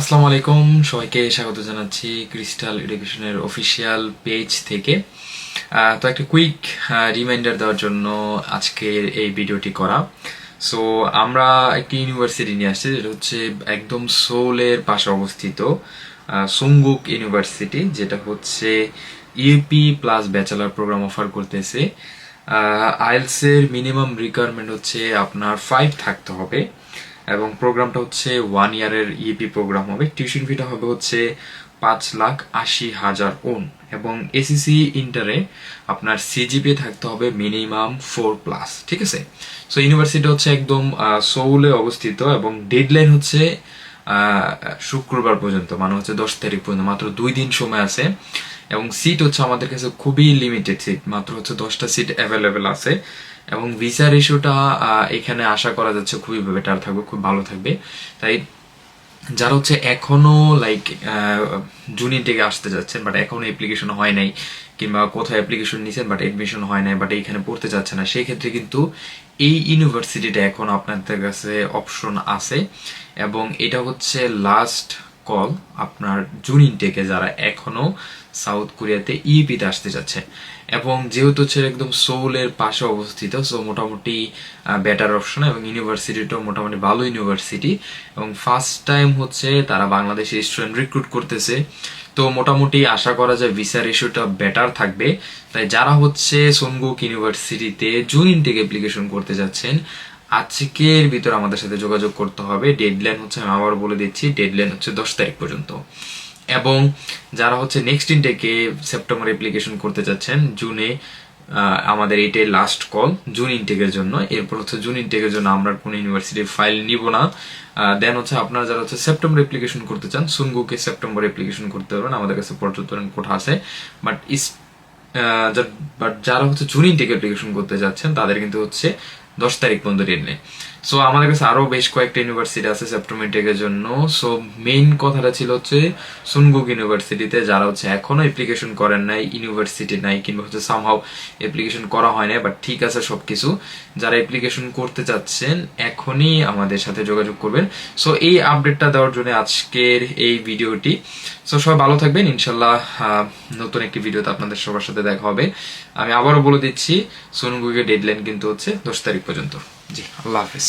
আসসালামু আলাইকুম, সবাইকে স্বাগত জানাচ্ছি ক্রিস্টাল এডুকেশনের অফিসিয়াল পেজ থেকে। তো একটা কুইক রিমাইন্ডার দেওয়ার জন্য আজকের এই ভিডিওটি করা। সো আমরা একটি ইউনিভার্সিটি নিয়ে আসছি যেটা হচ্ছে একদম সোলের পাশে অবস্থিত, সুঙ্গুক ইউনিভার্সিটি, যেটা হচ্ছে UP plus bachelor program offer করতেছে। আইএলসের মিনিমাম রিকোয়ারমেন্ট হচ্ছে আপনার 5 থাকতে হবে এবং প্রোগ্রামটা হচ্ছে 1 ইয়ারের ইপি প্রোগ্রাম হবে। টিউশন ফিটা হবে হচ্ছে 5,80,000 ওন এবং এসিসি ইন্টারে আপনার সিজিপি থাকতে হবে মিনিমাম 4+। ঠিক আছে। সো ইউনিভার্সিটি হচ্ছে একদম সৌলে অবস্থিত এবং ডেডলাইন হচ্ছে শুক্রবার পর্যন্ত, মানে হচ্ছে 10 তারিখ পর্যন্ত, মাত্র 2 দিন সময় আছে। এবং সিট হচ্ছে আমাদের কাছে খুবই লিমিটেড সিট, মাত্র হচ্ছে 10টা সিট অ্যাভেলেবেল আছে। এবং ভিসা রেশিওটা এখানে আশা করা যাচ্ছে খুবই বেটার থাকবে, খুব ভালো থাকবে। তাই যারা হচ্ছে এখনো লাইক জুন ইনটেকে আসতে যাচ্ছেন বাট এখনো অ্যাপ্লিকেশন হয় নাই, কিংবা কোথাও অ্যাপ্লিকেশন নিয়েছেন বাট এডমিশন হয় নাই বাট এইখানে পড়তে যাচ্ছে না, সেই ক্ষেত্রে কিন্তু এই ইউনিভার্সিটিটা এখন আপনাদের কাছে অপশন আছে। এবং এটা হচ্ছে লাস্ট কল আপনার জুন ইনটেকে যারা এখনো সাউথ কোরিয়াতে ইপিতে আসতে যাচ্ছে। এবং যেহেতু হচ্ছে একদম সোলের পাশে অবস্থিত, সো মোটামুটি বেটার অপশন এবং ইউনিভার্সিটিটাও মোটামুটি ভালো ইউনিভার্সিটি। এবং ফার্স্ট টাইম হচ্ছে তারা বাংলাদেশি স্টুডেন্ট রিক্রুট করতেছে, তো মোটামুটি আশা করা যায় ভিসা রেশিওটা বেটার থাকবে। তাই যারা হচ্ছে সুনগুক ইউনিভার্সিটিতে জুন ইনটেক অ্যাপ্লিকেশন করতে যাচ্ছেন, আজকের ভিতর আমাদের সাথে যোগাযোগ করতে হবে। ডেডলাইন হচ্ছে, আমি আবার বলে দিচ্ছি, ডেডলাইন হচ্ছে 10 তারিখ পর্যন্ত। এবং যারা হচ্ছে নেক্সট ইনটেকে সেপ্টেম্বর অ্যাপ্লিকেশন করতে যাচ্ছেন জুনে, আমাদের এইটাই লাস্ট কল জুন ইনটেকের জন্য। এরপর হচ্ছে জুন ইনটেকের জন্য আমরা কোনো ইউনিভার্সিটির ফাইল নিব না। দেন হচ্ছে আপনারা যারা হচ্ছে সেপ্টেম্বর অ্যাপ্লিকেশন করতে চান, সুনগুকে সেপ্টেম্বর অ্যাপ্লিকেশন করতে পারবেন, আমাদের কাছে পর্যটন কোঠা আছে। বাট যারা হচ্ছে জুন ইনটেক অ্যাপ্লিকেশন করতে যাচ্ছেন তাদের কিন্তু হচ্ছে 10 তারিখ পর্যন্ত ডেডলাইন। সো আমাদের কাছে আরো বেশ কয়েকটা ইউনিভার্সিটি আছে সেপ্টেম্বর টেকের জন্য। সো মেইন কথাটা ছিল হচ্ছে সুনগুক ইউনিভার্সিটিতে যারা হচ্ছে এখনো অ্যাপ্লিকেশন করেন নাই, ইউনিভার্সিটি নাই, কিংবা হচ্ছে সামহাও অ্যাপ্লিকেশন করা হয় নাই বাট ঠিক আছে সবকিছু, যারা অ্যাপ্লিকেশন করতে চাচ্ছেন এখনই আমাদের সাথে যোগাযোগ করবেন। সো এই আপডেটটা দেওয়ার জন্য আজকের এই ভিডিওটি। সো সবাই ভালো থাকবেন, ইনশাল্লাহ নতুন একটি ভিডিওতে আপনাদের সবার সাথে দেখা হবে। আমি আবারও বলে দিচ্ছি সুনগুকের ডেডলাইন কিন্তু হচ্ছে 10 তারিখ পর্যন্ত। জি, আল্লাহ হাফেজ।